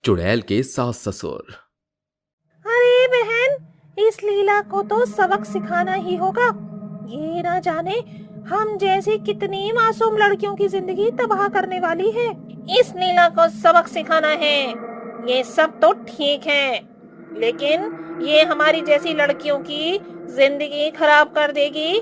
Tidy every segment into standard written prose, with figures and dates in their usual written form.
चुड़ैल के सास ससुर। अरे बहन, इस लीला को तो सबक सिखाना ही होगा। ये ना जाने हम जैसी कितनी मासूम लड़कियों की जिंदगी तबाह करने वाली है। इस लीला को सबक सिखाना है, ये सब तो ठीक है, लेकिन ये हमारी जैसी लड़कियों की जिंदगी खराब कर देगी।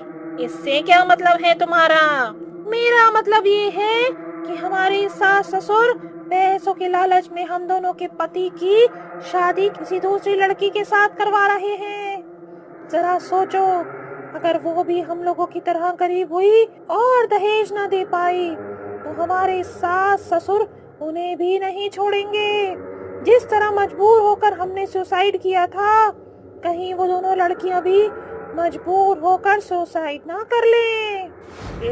इससे क्या मतलब है तुम्हारा? मेरा मतलब ये है कि हमारे सास ससुर पैसों के लालच में हम दोनों के पति की शादी किसी दूसरी लड़की के साथ करवा रहे हैं। जरा सोचो, अगर वो भी हम लोगों की तरह गरीब हुई और दहेज न दे पाई तो हमारे सास ससुर उन्हें भी नहीं छोड़ेंगे। जिस तरह मजबूर होकर हमने सुसाइड किया था, कहीं वो दोनों लड़कियां भी मजबूर होकर सुसाइड ना कर लें।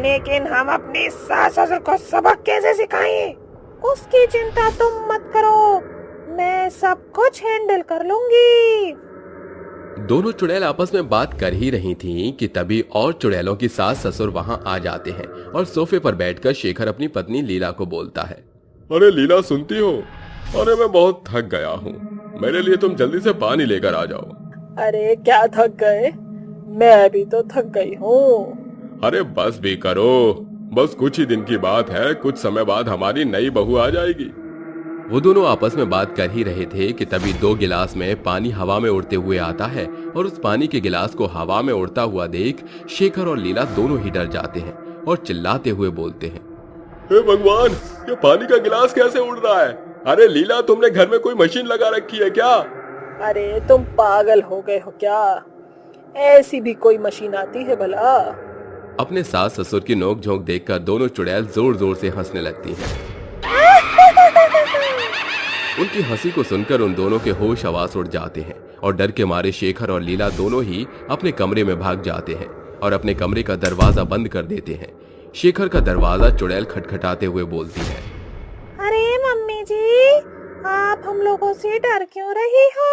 लेकिन हम अपने सास ससुर को सबक कैसे सिखाएं? उसकी चिंता तुम मत करो, मैं सब कुछ हैंडल कर लूंगी। दोनों चुड़ैल आपस में बात कर ही रही थीं कि तभी और चुड़ैलों की सास ससुर वहां आ जाते हैं और सोफे पर बैठकर शेखर अपनी पत्नी लीला को बोलता है। अरे लीला, सुनती हो? अरे मैं बहुत थक गया हूँ, मेरे लिए तुम जल्दी से पानी लेकर आ जाओ। अरे क्या थक गए? मैं भी तो थक गई हूँ। अरे बस भी करो, बस कुछ ही दिन की बात है, कुछ समय बाद हमारी नई बहू आ जाएगी। वो दोनों आपस में बात कर ही रहे थे कि तभी 2 गिलास में पानी हवा में उड़ते हुए आता है और उस पानी के गिलास को हवा में उड़ता हुआ देख शेखर और लीला दोनों ही डर जाते हैं और चिल्लाते हुए बोलते हैं, हे भगवान, ये पानी का गिलास कैसे उड़ रहा है? अरे लीला, तुमने घर में कोई मशीन लगा रखी है क्या? अरे तुम पागल हो गए हो क्या? ऐसी भी कोई मशीन आती है भला? अपने सास ससुर की नोक झोंक देखकर दोनों चुड़ैल जोर जोर से हंसने लगती हैं। उनकी हंसी को सुनकर उन दोनों के होश हवास उड़ जाते हैं और डर के मारे शेखर और लीला दोनों ही अपने कमरे में भाग जाते हैं और अपने कमरे का दरवाजा बंद कर देते हैं। शेखर का दरवाजा चुड़ैल खटखटाते हुए बोलती है, अरे मम्मी जी, आप हम लोगों से डर क्यों रही हो?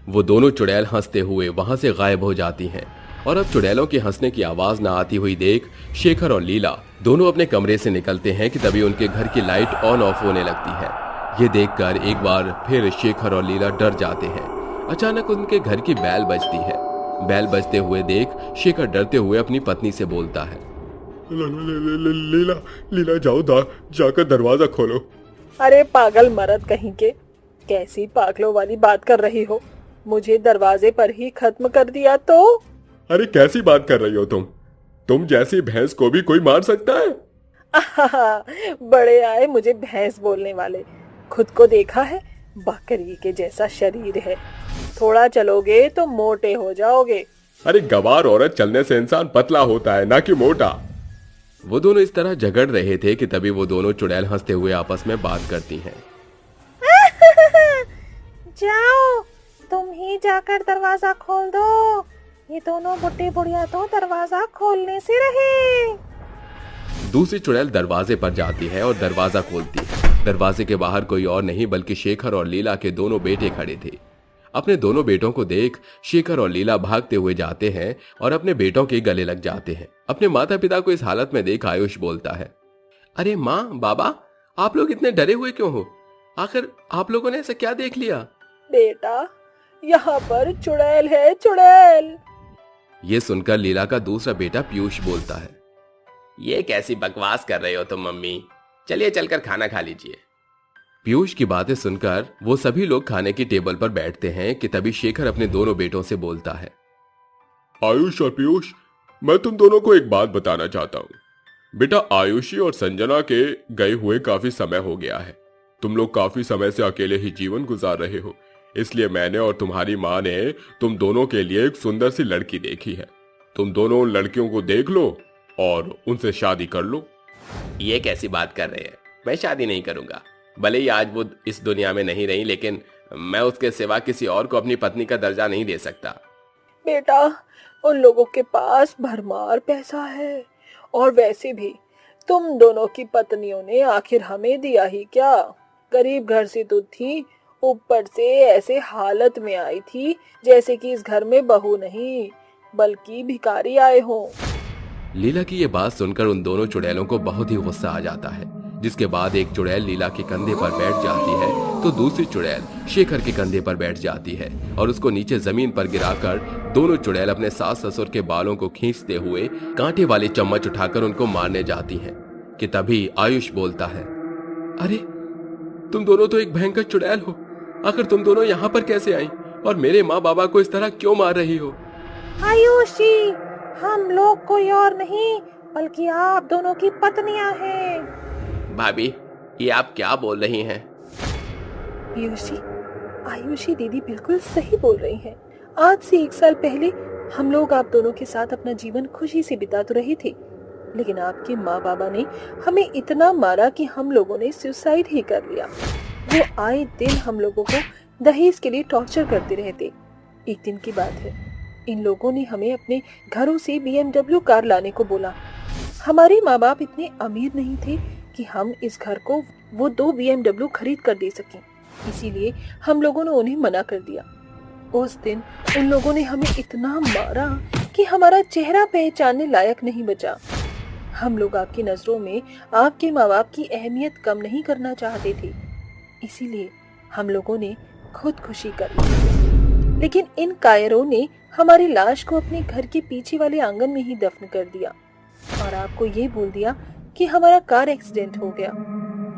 वो दोनों चुड़ैल हंसते हुए वहां से गायब हो जाती हैं और अब चुड़ैलों के हंसने की आवाज न आती हुई देख शेखर और लीला दोनों अपने कमरे से निकलते हैं कि तभी उनके घर की लाइट ऑन ऑफ होने लगती है। ये देखकर एक बार फिर शेखर और लीला डर जाते हैं। अचानक उनके घर की बैल बजती है। बैल बजते हुए देख शेखर डरते हुए अपनी पत्नी से बोलता है, लीला, लीला जाओ, जाकर दरवाजा खोलो। अरे पागल मर्द कहीं के, कैसी पागलों वाली बात कर रही हो? मुझे दरवाजे पर ही खत्म कर दिया तो? अरे कैसी बात कर रही हो तुम जैसी भैंस को भी कोई मार सकता है? बड़े आए मुझे भैंस बोलने वाले। खुद को देखा है? बकरी के जैसा शरीर है, थोड़ा चलोगे तो मोटे हो जाओगे। अरे गवार औरत, चलने से इंसान पतला होता है, ना कि मोटा। वो दोनों इस तरह झगड़ रहे थे कि तभी वो दोनों चुड़ैल हंसते हुए आपस में बात करती हैं। जाओ, तुम ही जाकर दरवाजा खोल दो। ये दोनों बुढ़े बुढ़िया तो दरवाजा खोलने से रहे। दूसरी चुड़ैल दरवाजे पर जाती है और दरवाजा खोलती है। दरवाजे के बाहर कोई और नहीं बल्कि शेखर और लीला के दोनों बेटे खड़े थे। अपने दोनों बेटों को देख शेखर और लीला भागते हुए जाते हैं और अपने बेटों के गले लग जाते हैं। अपने माता पिता को इस हालत में देख आयुष बोलता है, अरे माँ, बाबा, आप लोग इतने डरे हुए क्यों हो? आखिर आप लोगों ने ऐसा क्या देख लिया? बेटा, यहाँ पर चुड़ैल है, चुड़ैल। ये सुनकर लीला का दूसरा बेटा पीयूष बोलता है, ये कैसी बकवास कर रहे हो तुम मम्मी, चलिए चलकर खाना खा लीजिए। पीयूष की बातें सुनकर वो सभी लोग खाने की टेबल पर बैठते हैं कि तभी शेखर अपने दोनों बेटों से बोलता है, आयुष और पीयूष, मैं तुम दोनों को एक बात बताना चाहता हूँ। बेटा, आयुषी और संजना के गए हुए काफी समय हो गया है। तुम लोग काफी समय से अकेले ही जीवन गुजार रहे हो, इसलिए मैंने और तुम्हारी माँ ने तुम दोनों के लिए एक सुंदर सी लड़की देखी है। तुम दोनों उन लड़कियों को देख लो और उनसे शादी कर लो। ये कैसी बात कर रहे हैं? मैं शादी नहीं करूंगा। भले ही आज वो इस दुनिया में नहीं रही, लेकिन मैं उसके सिवा किसी और को अपनी पत्नी का दर्जा नहीं दे सकता। बेटा, उन लोगों के पास भरमार पैसा है, और वैसे भी तुम दोनों की पत्नियों ने आखिर हमें दिया ही क्या? गरीब घर से तो थी, ऊपर से ऐसे हालत में आई थी जैसे कि इस घर में बहू नहीं बल्कि भिखारी आए हों। लीला की ये बात सुनकर उन दोनों चुड़ैलों को बहुत ही गुस्सा आ जाता है, जिसके बाद एक चुड़ैल लीला के कंधे पर बैठ जाती है तो दूसरी चुड़ैल शेखर के कंधे पर बैठ जाती है और उसको नीचे जमीन पर गिराकर दोनों चुड़ैल अपने सास ससुर के बालों को खींचते हुए कांटे वाली चम्मच उठाकर उनको मारने जाती हैं कि तभी आयुष बोलता है, अरे तुम दोनों तो एक भयंकर चुड़ैल हो, आखिर तुम दोनों यहाँ पर कैसे आई और मेरे माँ बाबा को इस तरह क्यों मार रही हो? आयुष जी, हम लोग कोई और नहीं बल्कि आप दोनों की पत्नियां हैं। भाभी, ये आप क्या बोल रही हैं? आयुषी दीदी बिल्कुल सही बोल रही हैं। आज से 1 साल पहले हम लोग आप दोनों के साथ अपना जीवन खुशी से बिता तो रहे थे, लेकिन आपके माँ बाबा ने हमें इतना मारा कि हम लोगों ने सुसाइड ही कर लिया। वो आए दिन हम लोगों को दहेज के लिए टॉर्चर करते रहते। एक दिन की बात है, इन लोगों ने हमें अपने घरों से BMW कार लाने को बोला। हमारे माँ बाप इतने अमीर नहीं थे कि हम इस घर को वो 2 BMW खरीद कर दे सकें, इसीलिए हम लोगों ने उन्हें मना कर दिया। उस दिन उन लोगों ने हमें इतना मारा कि हमारा चेहरा पहचानने लायक नहीं बचा। हम लोग आपकी नजरों में आपके माँ बाप की अहमियत कम नहीं करना चाहते थे, इसीलिए हम लोगों ने खुदकुशी कर ली। लेकिन इन कायरों ने हमारी लाश को अपने घर के पीछे वाले आंगन में ही दफन कर दिया और आपको ये बोल दिया कि हमारा कार एक्सीडेंट हो गया।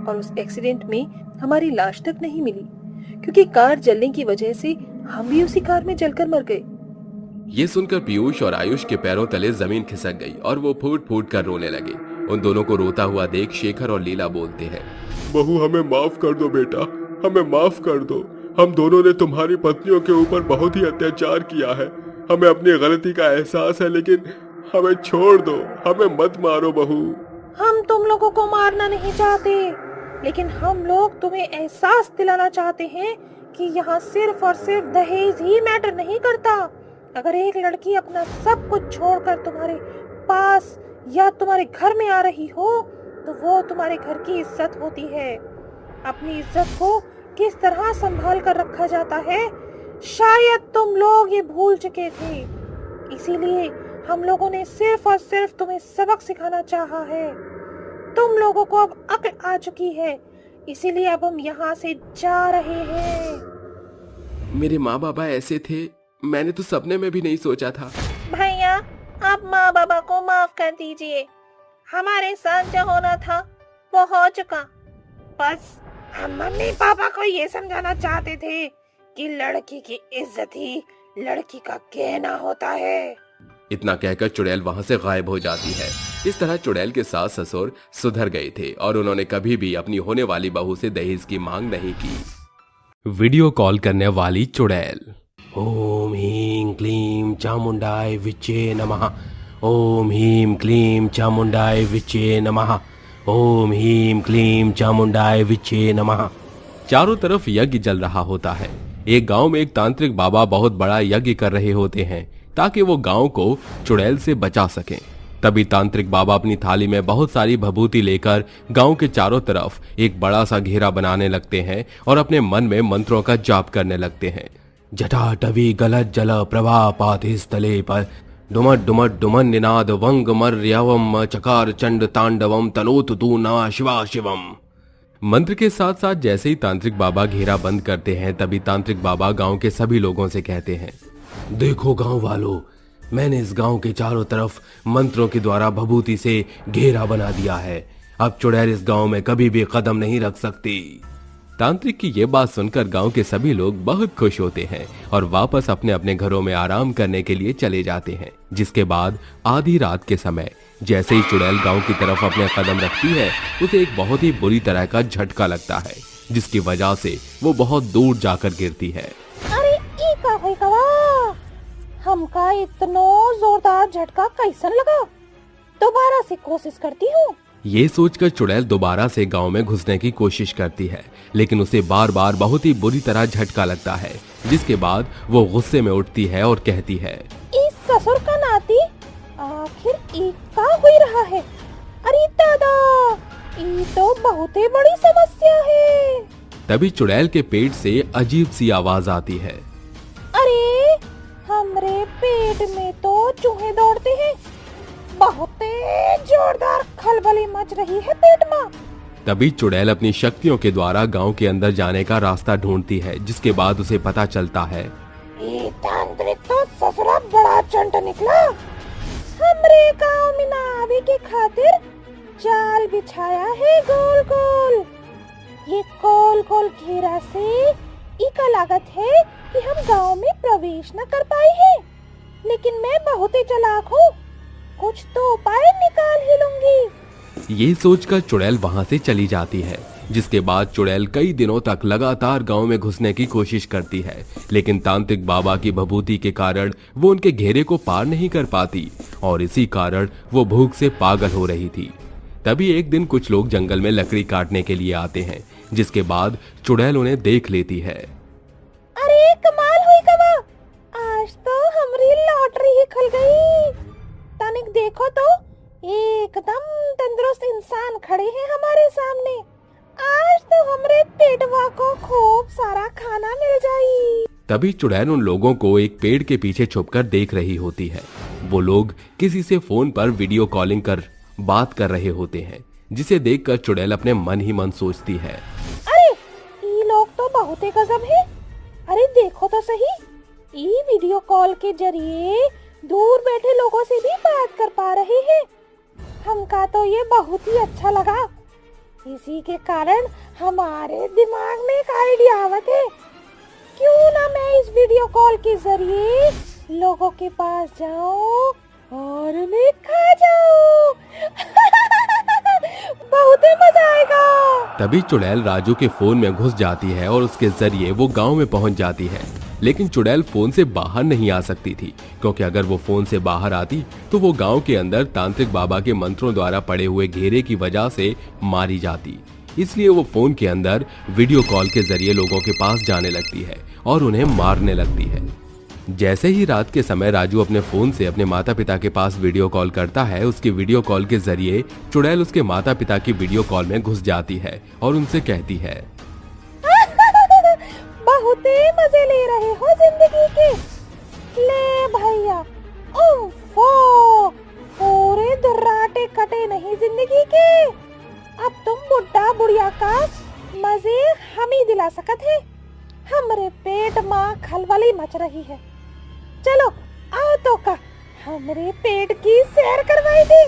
और उस एक्सीडेंट में हमारी लाश तक नहीं मिली, क्योंकि कार जलने की वजह से हम भी उसी कार में जलकर मर गए। ये सुनकर पीयूष और आयुष के पैरों तले जमीन खिसक गई और वो फूट फूट कर रोने लगे। उन दोनों को रोता हुआ देख शेखर और लीला बोलते हैं, बहू हमें माफ कर दो बेटा, हमें माफ कर दो। हम दोनों ने तुम्हारी पत्नियों के ऊपर बहुत ही अत्याचार किया है। हमें अपनी गलती का एहसास है, लेकिन हमें छोड़ दो, हमें मत मारो बहू। हम तुम लोगों को मारना नहीं चाहते, लेकिन हम लोग तुम्हें एहसास दिलाना चाहते हैं कि यहाँ सिर्फ और सिर्फ दहेज ही मैटर नहीं करता। अगर एक लड़की अपना सब कुछ छोड़कर तुम्हारे पास या तुम्हारे घर में आ रही हो तो वो तुम्हारे घर की इज्जत होती है। अपनी इज्जत को किस तरह संभाल कर रखा जाता है शायद तुम लोग ये भूल चुके थे, इसीलिए हम लोगों ने सिर्फ और सिर्फ तुम्हें सबक सिखाना चाहा है। तुम लोगों को अब अक्ल आ चुकी है, इसीलिए अब हम यहाँ से जा रहे हैं। मेरे माँ बाबा ऐसे थे, मैंने तो सपने में भी नहीं सोचा था। भैया, आप माँ बाबा को माफ कर दीजिए। हमारे साथ जो होना था वो हो चुका। बस हम मम्मी पापा को ये समझाना चाहते थे कि लड़की की इज्जत ही लड़की का गहना होता है। इतना कहकर चुड़ैल वहां से गायब हो जाती है। इस तरह चुड़ैल के सास ससुर सुधर गए थे और उन्होंने कभी भी अपनी होने वाली बहू से दहेज की मांग नहीं की। वीडियो कॉल करने वाली चुड़ैल। ओम ह्रीं क्लीं चामुंडाय विचे नमः। ओम ह्रीं क्लीं चामुंडाय विचे नमः। ओम ह्रीं क्लीं चामुंडाय विचे नमः। चारों तरफ यज्ञ जल रहा होता है। एक गांव में एक तांत्रिक बाबा बहुत बड़ा यज्ञ कर रहे होते हैं ताकि वो गांव को चुड़ैल से बचा सकें। तभी तांत्रिक बाबा अपनी थाली में बहुत सारी भभूति लेकर गांव के चारों तरफ एक बड़ा सा घेरा बनाने लगते हैं और अपने मन में मंत्रों का जाप करने लगते हैं। जटाटवी गलत जल प्रभा पाति स्थले पर डुमट डुमट डुमन निनाद वंग मर्यवम चकार चंड तांडवम तनोत तू ना शिवा शिवम। मंत्र के साथ साथ जैसे ही तांत्रिक बाबा घेरा बंद करते हैं तभी तांत्रिक बाबा गांव के सभी लोगों से कहते हैं, देखो गांव वालों, मैंने इस गांव के चारों तरफ मंत्रों के द्वारा भभूति से घेरा बना दिया है। अब चुड़ैल इस गांव में कभी भी कदम नहीं रख सकती। तांत्रिक की ये बात सुनकर गांव के सभी लोग बहुत खुश होते हैं और वापस अपने अपने घरों में आराम करने के लिए चले जाते हैं। जिसके बाद आधी रात के समय जैसे ही चुड़ैल गांव की तरफ अपने कदम रखती है उसे एक बहुत ही बुरी तरह का झटका लगता है, जिसकी वजह से वो बहुत दूर जाकर गिरती है। अरे ई का होई कवा, हमका इतना जोरदार झटका कैसन लगा? दोबारा से कोशिश करती हूँ। ये सोचकर चुड़ैल दोबारा से गांव में घुसने की कोशिश करती है, लेकिन उसे बार बार बहुत ही बुरी तरह झटका लगता है। जिसके बाद वो गुस्से में उठती है और कहती है, इस ससुर का नाती आखिर ई का हुई रहा है? अरे दादा, ई तो बहुत ही बड़ी समस्या है। तभी चुड़ैल के पेट से अजीब सी आवाज आती है, अरे हमरे पेट में तो चूहे दौड़ते हैं। बहुत जोरदार खलबली मच रही है पेट में। तभी चुड़ैल अपनी शक्तियों के द्वारा गांव के अंदर जाने का रास्ता ढूंढती है, जिसके बाद उसे पता चलता है ये तांत्रिक तो ससुरा बड़ा चंट निकला। हमरे गांव में ना आवे के खातिर जाल बिछाया है गोल गोल। ये गोल गोल घेरा से इका लागत है कि हम गांव में प्रवेश न कर पाए हैं, लेकिन मैं बहुत ही चालाक हूँ, कुछ तो उपाय निकाल ही लूंगी। ये सोचकर चुड़ैल वहां से चली जाती है, जिसके बाद चुड़ैल कई दिनों तक लगातार गांव में घुसने की कोशिश करती है, लेकिन तांत्रिक बाबा की भभूति के कारण वो उनके घेरे को पार नहीं कर पाती और इसी कारण वो भूख से पागल हो रही थी। तभी एक दिन कुछ लोग जंगल में लकड़ी काटने के लिए आते हैं, जिसके बाद चुड़ैल उन्हें देख लेती है। अरे कमाल हुई कवा, आज तो हमारी लॉटरी ही खुल गई। तनिक देखो तो एकदम तंदुरुस्त इंसान खड़े हैं हमारे सामने। आज तो हमरे पेटवा को खूब सारा खाना मिल जाई। तभी चुड़ैल उन लोगों को एक पेड़ के पीछे छुपकर देख रही होती है। वो लोग किसी से फोन पर वीडियो कॉलिंग कर बात कर रहे होते हैं, जिसे देखकर चुड़ैल अपने मन ही मन सोचती है, अरे ये लोग तो बहुत ही गजब है। अरे देखो तो सही, ये वीडियो कॉल के जरिए दूर बैठे लोगों से भी बात कर पा रहे हैं। हमका तो ये बहुत ही अच्छा लगा। इसी के कारण हमारे दिमाग में एक आइडिया आवत है, क्यों ना मैं इस वीडियो कॉल के जरिए लोगों के पास जाऊं और मैं खा जाऊं। बहुत ही मजा आएगा। तभी चुड़ैल राजू के फोन में घुस जाती है और उसके जरिए वो गांव में पहुंच जाती है। लेकिन चुड़ैल फोन से बाहर नहीं आ सकती थी, क्योंकि अगर वो फोन से बाहर आती तो वो गांव के अंदर तांत्रिक बाबा के मंत्रों द्वारा पड़े हुए घेरे की वजह से मारी जाती। इसलिए वो फोन के अंदर वीडियो कॉल के जरिए लोगों के पास जाने लगती है और उन्हें मारने लगती है। जैसे ही रात के समय राजू अपने फोन से अपने माता पिता के पास वीडियो कॉल करता है, उसकी वीडियो कॉल के जरिए चुड़ैल उसके माता पिता की वीडियो कॉल में घुस जाती है और उनसे कहती है, बहुत ही मजे ले रहे हो जिंदगी के। ले भैया, ओफो, पूरे दुर्राटे कटे नहीं जिंदगी के। अब तुम बुढ़ा बुढ़िया का मजे हम ही दिला सकत है। हमरे पेट माँ खलबली मच रही है। चलो आओ तो का हमरे पेट की सैर करवाई दे।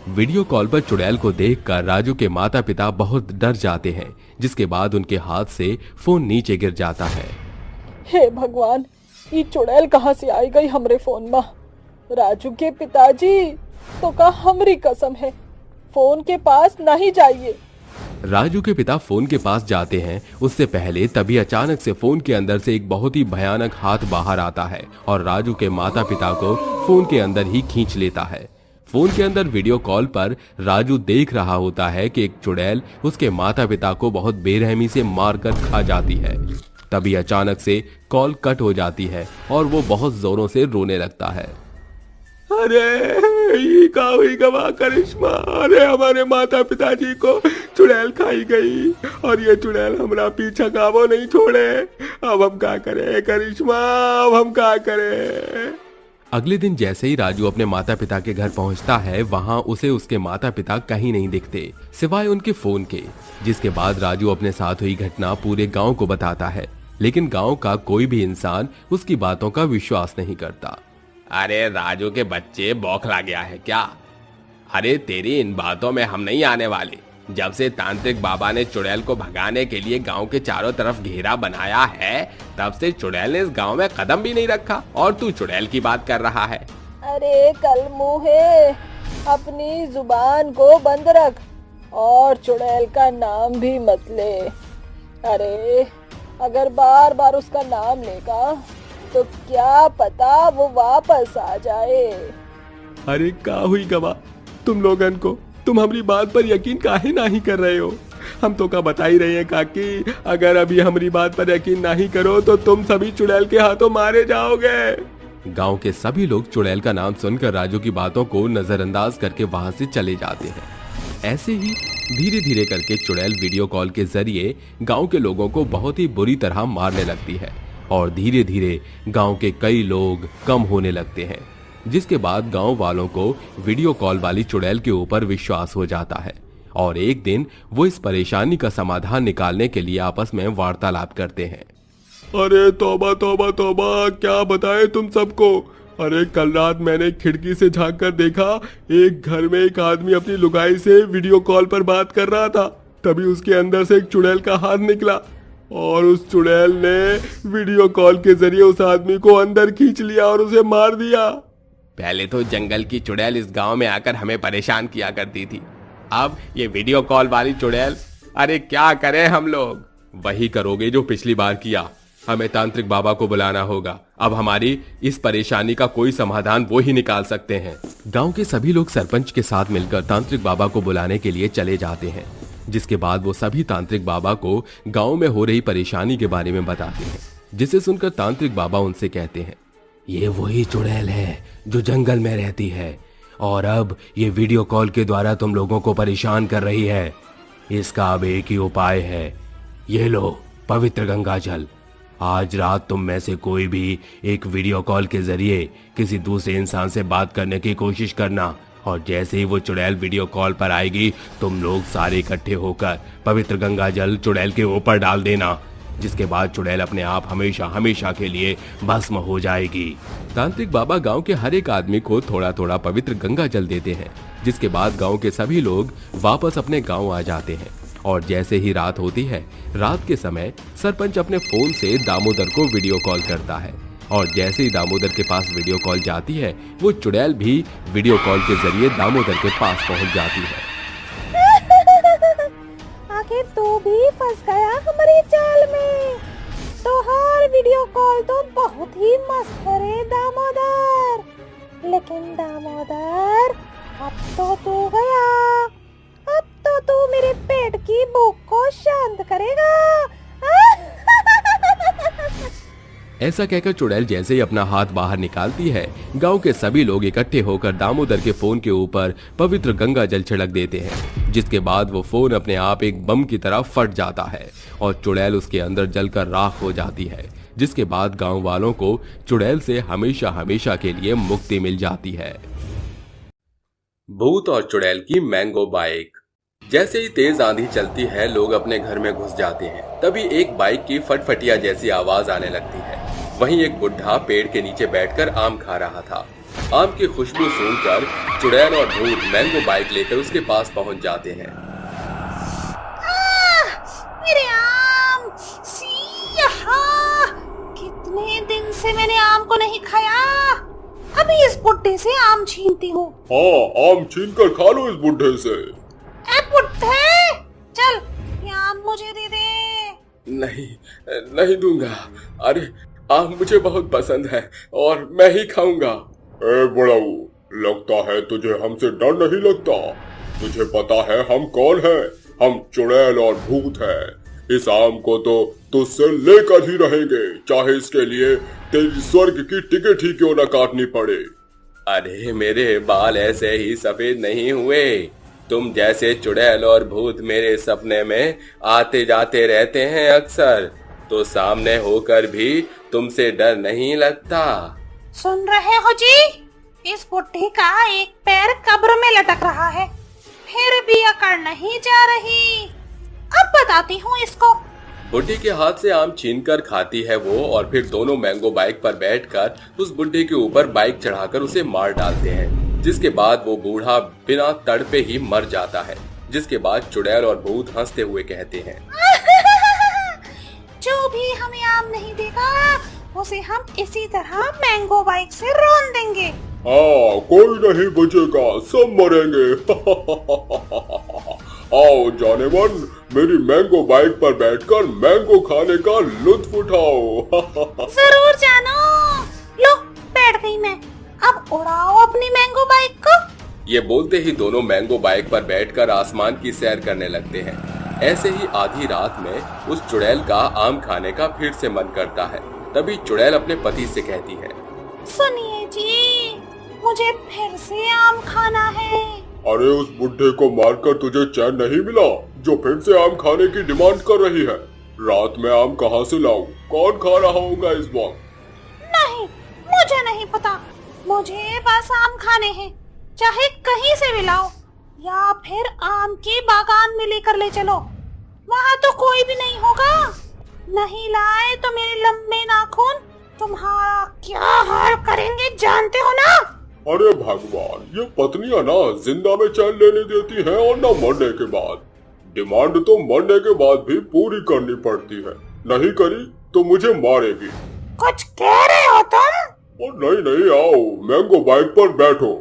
वीडियो कॉल पर चुड़ैल को देखकर राजू के माता पिता बहुत डर जाते हैं, जिसके बाद उनके हाथ से फोन नीचे गिर जाता है। हे भगवान, ये चुड़ैल कहाँ से आई गई हमरे फोन में। राजू के पिताजी तो का हमरी कसम है, फोन के पास नहीं जाइए। राजू के पिता फोन के पास जाते हैं उससे पहले तभी अचानक से फोन के अंदर से एक बहुत ही भयानक हाथ बाहर आता है और राजू के माता पिता को फोन के अंदर ही खींच लेता है। फोन के अंदर वीडियो कॉल पर राजू देख रहा होता है कि एक चुड़ैल उसके माता पिता को बहुत बेरहमी से मारकर खा जाती है। तभी अचानक से कॉल कट हो जाती है और वो बहुत जोरों से रोने लगता है। अरे ये का हुई गवा करिश्मा, अरे हमारे माता पिताजी को चुड़ैल खाई गई और ये चुड़ैल हमारा पीछा काबो नहीं छोड़े। अब हम क्या करें करिश्मा, अब हम क्या करें। अगले दिन जैसे ही राजू अपने माता पिता के घर पहुंचता है, वहां उसे उसके माता पिता कहीं नहीं दिखते सिवाय उनके फोन के। जिसके बाद राजू अपने साथ हुई घटना पूरे गांव को बताता है, लेकिन गांव का कोई भी इंसान उसकी बातों का विश्वास नहीं करता। अरे राजू के बच्चे बौखला गया है क्या? अरे तेरी इन बातों में हम नहीं आने वाले। जब से तांत्रिक बाबा ने चुड़ैल को भगाने के लिए गांव के चारों तरफ घेरा बनाया है, तब से चुड़ैल ने इस गांव में कदम भी नहीं रखा और तू चुड़ैल की बात कर रहा है। अरे कल मुँहे, अपनी जुबान को बंद रख और चुड़ैल का नाम भी मत ले। अरे अगर बार बार उसका नाम लेगा तो क्या पता वो वापस आ जाए। अरे का हुई गवा, तुम लोगन को तुम हमारी बात पर यकीन काहे नहीं कर रहे हो? हम तो का बता ही रहे हैं काकी, अगर अभी हमारी बात पर यकीन नहीं करो तो तुम सभी चुड़ैल के हाथों मारे जाओगे। गांव के सभी लोग चुड़ैल का नाम सुनकर राजू की बातों को नजरअंदाज करके वहां से चले जाते हैं। ऐसे ही धीरे धीरे करके चुड़ैल वीडियो कॉल के जरिए गांव के लोगों को बहुत ही बुरी तरह मारने लगती है और धीरे धीरे गांव के कई लोग कम होने लगते हैं, जिसके बाद गांव वालों को वीडियो कॉल वाली चुड़ैल के ऊपर विश्वास हो जाता है और एक दिन वो इस परेशानी का समाधान निकालने के लिए आपस में वार्तालाप करते हैं। अरे तौबा तौबा तौबा, क्या बताएं तुम सबको। अरे कल रात मैंने खिड़की से झांक कर देखा, एक घर में एक आदमी अपनी लुगाई से वीडियो कॉल पर बात कर रहा था। तभी उसके अंदर से एक चुड़ैल का हाथ निकला और उस चुड़ैल ने वीडियो कॉल के जरिए उस आदमी को अंदर खींच लिया और उसे मार दिया। पहले तो जंगल की चुड़ैल इस गांव में आकर हमें परेशान किया करती थी, अब ये वीडियो कॉल वाली चुड़ैल। अरे क्या करें हम लोग। वही करोगे जो पिछली बार किया। हमें तांत्रिक बाबा को बुलाना होगा। अब हमारी इस परेशानी का कोई समाधान वो ही निकाल सकते हैं। गांव के सभी लोग सरपंच के साथ मिलकर तांत्रिक बाबा को बुलाने के लिए चले जाते हैं, जिसके बाद वो सभी तांत्रिक बाबा को गांव में हो रही परेशानी के बारे में बताते हैं, जिसे सुनकर तांत्रिक बाबा उनसे कहते हैं, ये वही चुड़ैल है जो जंगल में रहती है और अब ये वीडियो कॉल के द्वारा तुम लोगों को परेशान कर रही है। इसका अब एक ही उपाय है, ये लो पवित्र गंगा जल। आज रात तुम में से कोई भी एक वीडियो कॉल के जरिए किसी दूसरे इंसान से बात करने की कोशिश करना, और जैसे ही वो चुड़ैल वीडियो कॉल पर आएगी तुम लोग सारे इकट्ठे होकर पवित्र गंगा जल चुड़ैल के ऊपर डाल देना, जिसके बाद चुड़ैल अपने आप हमेशा हमेशा के लिए भस्म हो जाएगी। तांत्रिक बाबा गांव के हर एक आदमी को थोड़ा थोड़ा पवित्र गंगा जल देते हैं, जिसके बाद गांव के सभी लोग वापस अपने गांव आ जाते हैं। और जैसे ही रात होती है, रात के समय सरपंच अपने फोन से दामोदर को वीडियो कॉल करता है, और जैसे ही दामोदर के पास वीडियो कॉल जाती है, वो चुड़ैल भी वीडियो कॉल के जरिए दामोदर के पास पहुंच जाती है। आखिर तू भी फंस गया हमारी जाल में। तो हर वीडियो कॉल तो बहुत ही मस्त है रे दामोदर। लेकिन दामोदर, अब तो तू गया। अब तो तू मेरे पेट की भूख को शांत करेगा। ऐसा कहकर चुड़ैल जैसे ही अपना हाथ बाहर निकालती है, गांव के सभी लोग इकट्ठे होकर दामोदर के फोन के ऊपर पवित्र गंगा जल छिड़क देते हैं, जिसके बाद वो फोन अपने आप एक बम की तरह फट जाता है और चुड़ैल उसके अंदर जलकर राख हो जाती है, जिसके बाद गांव वालों को चुड़ैल से हमेशा हमेशा के लिए मुक्ति मिल जाती है। भूत और चुड़ैल की मैंगो बाइक। जैसे ही तेज आंधी चलती है, लोग अपने घर में घुस जाते हैं। तभी एक बाइक की फटफटिया जैसी आवाज आने लगती है। वहीं एक बुढ़ा पेड़ के नीचे बैठकर आम खा रहा था। आम की खुशबू सूंघकर चुड़ैल और भूत मैंगो बाइक लेकर उसके पास पहुंच जाते हैं। मेरे आम, कितने दिन से मैंने आम को नहीं खाया। अभी इस बुड्ढे से आम छीनती हूँ। हाँ, आम छीन कर खा लो इस बुढ़े से। बुड्ढे, चल ये आम मुझे दे दे। नहीं दूंगा। अरे आम मुझे बहुत पसंद है और मैं ही खाऊंगा। ए बड़ाऊ, लगता है तुझे हमसे डर नहीं लगता। तुझे पता है हम कौन हैं? हम चुड़ैल और भूत हैं। इस आम को तो तुझसे लेकर ही रहेंगे, चाहे इसके लिए तेरी स्वर्ग की टिकट ही क्यों न काटनी पड़े। अरे मेरे बाल ऐसे ही सफेद नहीं हुए। तुम जैसे चुड़ैल और भूत मेरे सपने में आते जाते रहते हैं अक्सर, तो सामने होकर भी तुमसे डर नहीं लगता। सुन रहे हो जी? इस बुड्ढे का एक पैर कब्र में लटक रहा है, फिर भी अकड़ नहीं जा रही। अब बताती हूँ इसको। बुड्ढे के हाथ से आम छीनकर खाती है वो, और फिर दोनों मैंगो बाइक पर बैठकर उस बुड्ढे के ऊपर बाइक चढ़ाकर उसे मार डालते हैं, जिसके बाद वो बूढ़ा बिना तड़पे ही मर जाता है। जिसके बाद चुड़ैल और भूत हंसते हुए कहते हैं, जो भी हमें आम नहीं देगा उसे हम इसी तरह मैंगो बाइक से रौंद देंगे। हाँ, कोई नहीं बचेगा, सब मरेंगे। आओ जानवर, मेरी मैंगो बाइक पर बैठकर मैंगो खाने का लुत्फ उठाओ। जरूर जानो। लो बैठ गई मैं, अब उड़ाओ अपनी मैंगो बाइक को। ये बोलते ही दोनों मैंगो बाइक पर बैठकर आसमान की सैर करने लगते हैं। ऐसे ही आधी रात में उस चुड़ैल का आम खाने का फिर से मन करता है। तभी चुड़ैल अपने पति से कहती है, सुनिए जी, मुझे फिर से आम खाना है। अरे उस बुड्ढे को मारकर तुझे चैन नहीं मिला जो फिर से आम खाने की डिमांड कर रही है? रात में आम कहाँ से लाऊं? कौन खा रहा होगा इस वक्त? नहीं, मुझे नहीं पता। मुझे बस आम खाने हैं, चाहे कहीं से भी लाओ। या फिर आम के बागान में लेकर ले चलो, वहाँ तो कोई भी नहीं होगा। नहीं लाए तो मेरे लंबे नाखून तुम्हारा क्या हाल करेंगे जानते हो ना। अरे भगवान, ये पत्नियां ना जिंदा में चैन लेने देती हैं और ना मरने के बाद। डिमांड तो मरने के बाद भी पूरी करनी पड़ती है, नहीं करी तो मुझे मारेगी। कुछ कह रहे हो तुम? और नहीं, आओ मैंगो बाइक पर बैठो।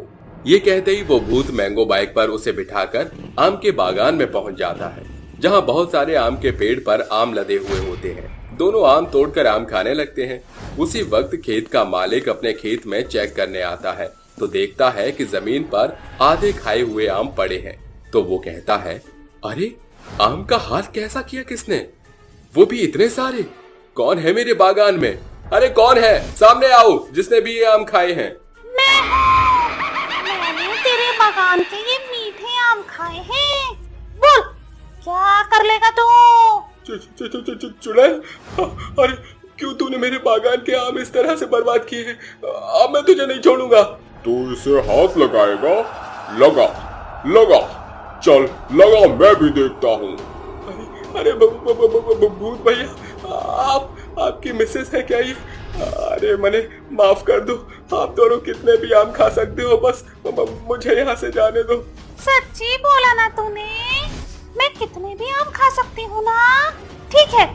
ये कहते ही वो भूत मैंगो बाइक पर उसे बिठाकर आम के बागान में पहुंच जाता है, जहां बहुत सारे आम के पेड़ पर आम लदे हुए होते हैं। दोनों आम तोड़कर आम खाने लगते हैं। उसी वक्त खेत का मालिक अपने खेत में चेक करने आता है तो देखता है कि जमीन पर आधे खाए हुए आम पड़े हैं। तो वो कहता है, अरे आम का हाथ कैसा किया किसने, वो भी इतने सारे। कौन है मेरे बागान में? अरे कौन है, सामने आओ जिसने भी ये आम खाए हैं। मैंने तेरे बागान के ये मीठे आम खाए हैं, बोल क्या कर लेगा तू? चुड़ैल, अरे क्यों तूने मेरे बागान के आम इस तरह से बर्बाद किए हैं? अब मैं तुझे नहीं छोड़ूंगा। तू इसे हाथ लगाएगा? लगा लगा, चल लगा, मैं भी देखता हूँ। अरे भूत भैया, आपकी मिसेस है क्या ये? अरे मने माफ कर दो, आप दोनों कितने भी आम खा सकते हो, बस मुझे यहाँ से जाने दो। सच्ची बोला ना तूने, मैं कितने भी आम खा सकती हूँ ना। ठीक है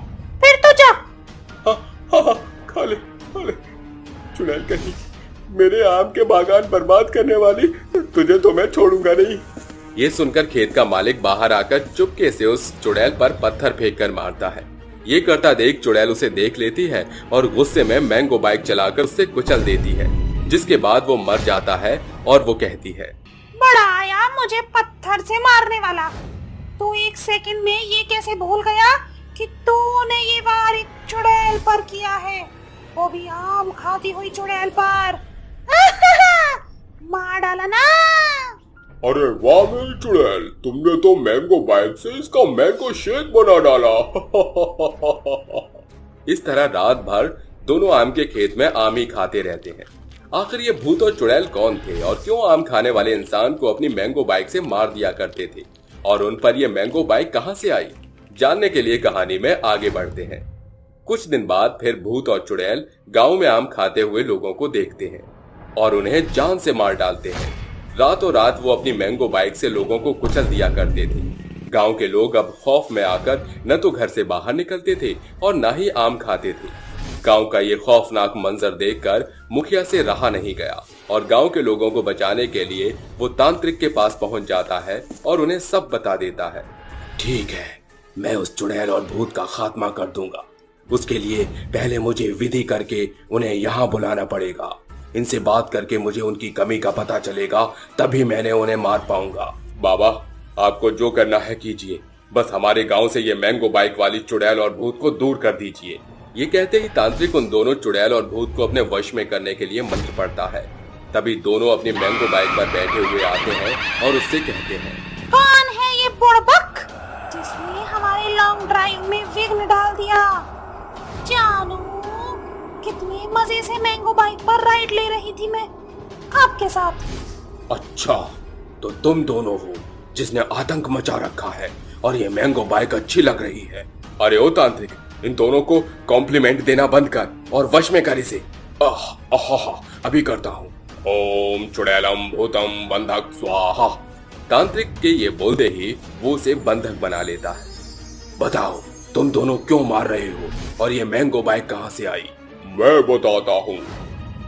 फिर तो जा। हाँ, खा ले। चुड़ैल कहीं, मेरे आम के बागान बर्बाद करने वाली, तुझे तो मैं छोड़ूंगा नहीं। ये सुनकर खेत का मालिक बाहर आकर चुपके से उस चुड़ैल पर पत्थर फेंक कर मारता है। ये करता देख चुड़ैल उसे देख लेती है और गुस्से में मैंगो बाइक चलाकर उससे कुचल देती है, जिसके बाद वो मर जाता है और वो कहती है, बड़ा आया मुझे पत्थर से मारने वाला। तू एक सेकंड में ये कैसे भूल गया कि तूने ये वार एक चुड़ैल पर किया है, वो भी आम खाती हुई चुड़ैल पर। मार डाला ना। अरे वाह मेरी चुड़ैल, तुमने तो मैंगो बाइक से इसका मैंगो शेक बना डाला। इस तरह रात भर दोनों आम के खेत में आम ही खाते रहते हैं। आखिर ये भूत और चुड़ैल कौन थे और क्यों आम खाने वाले इंसान को अपनी मैंगो बाइक से मार दिया करते थे, और उन पर ये मैंगो बाइक कहां से आई, जानने के लिए कहानी में आगे बढ़ते हैं। कुछ दिन बाद फिर भूत और चुड़ैल गांव में आम खाते हुए लोगों को देखते हैं और उन्हें जान से मार डालते हैं। रातों रात वो अपनी मैंगो बाइक से लोगों को कुचल दिया करते थे। गांव के लोग अब खौफ में आकर न तो घर से बाहर निकलते थे और न ही आम खाते थे। गांव का ये खौफनाक मंजर देखकर मुखिया से रहा नहीं गया और गांव के लोगों को बचाने के लिए वो तांत्रिक के पास पहुंच जाता है और उन्हें सब बता देता है। ठीक है, मैं उस चुड़ैल और भूत का खात्मा कर दूंगा। उसके लिए पहले मुझे विधि करके उन्हें यहाँ बुलाना पड़ेगा। इनसे बात करके मुझे उनकी कमी का पता चलेगा, तभी मैंने उन्हें मार पाऊंगा। बाबा, आपको जो करना है कीजिए, बस हमारे गांव से ये मैंगो बाइक वाली चुड़ैल और भूत को दूर कर दीजिए। ये कहते ही तांत्रिक उन दोनों चुड़ैल और भूत को अपने वश में करने के लिए मंत्र पढ़ता है। तभी दोनों अपनी मैंगो बाइक पर बैठे हुए आते हैं और उससे कहते हैं, कौन है ये बुड़बक जिसने हमारे लॉन्ग ड्राइव में विघ्न डाल दिया? जानू, कितने मजे से मैंगो बाइक पर राइड ले रही थी मैं आपके साथ। अच्छा, तो तुम दोनों हो जिसने आतंक मचा रखा है और ये मैंगो बाइक अच्छी लग रही है। अरे ओ तांत्रिक, इन दोनों को कॉम्प्लीमेंट देना बंद कर और वश में कर इसे। अभी करता हूँ। ओम चुड़ैलम भूतम बंधक स्वाहा। तांत्रिक के ये बोलते ही वो उसे बंधक बना लेता है। बताओ, तुम दोनों क्यों मार रहे हो और ये मैंगो बाइक कहाँ से आई? मैं बताता हूँ।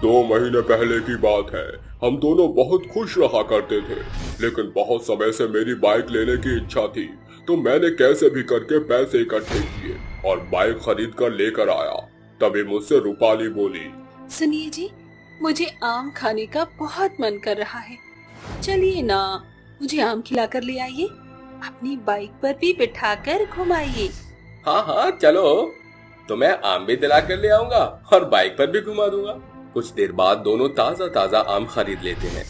2 महीने पहले की बात है। हम दोनों बहुत खुश रहा करते थे, लेकिन बहुत समय से मेरी बाइक लेने की इच्छा थी, तो मैंने कैसे भी करके पैसे इकट्ठे किए और बाइक खरीद कर लेकर आया। तभी मुझसे रूपाली बोली, सुनिए जी, मुझे आम खाने का बहुत मन कर रहा है, चलिए ना, मुझे आम खिलाकर ले आइए, अपनी बाइक पर भी बिठाकर घुमाइए। हाँ चलो, तो मैं आम भी दिला कर ले आऊंगा और बाइक पर भी घुमा दूंगा। कुछ देर बाद दोनों ताजा ताजा आम खरीद लेते हैं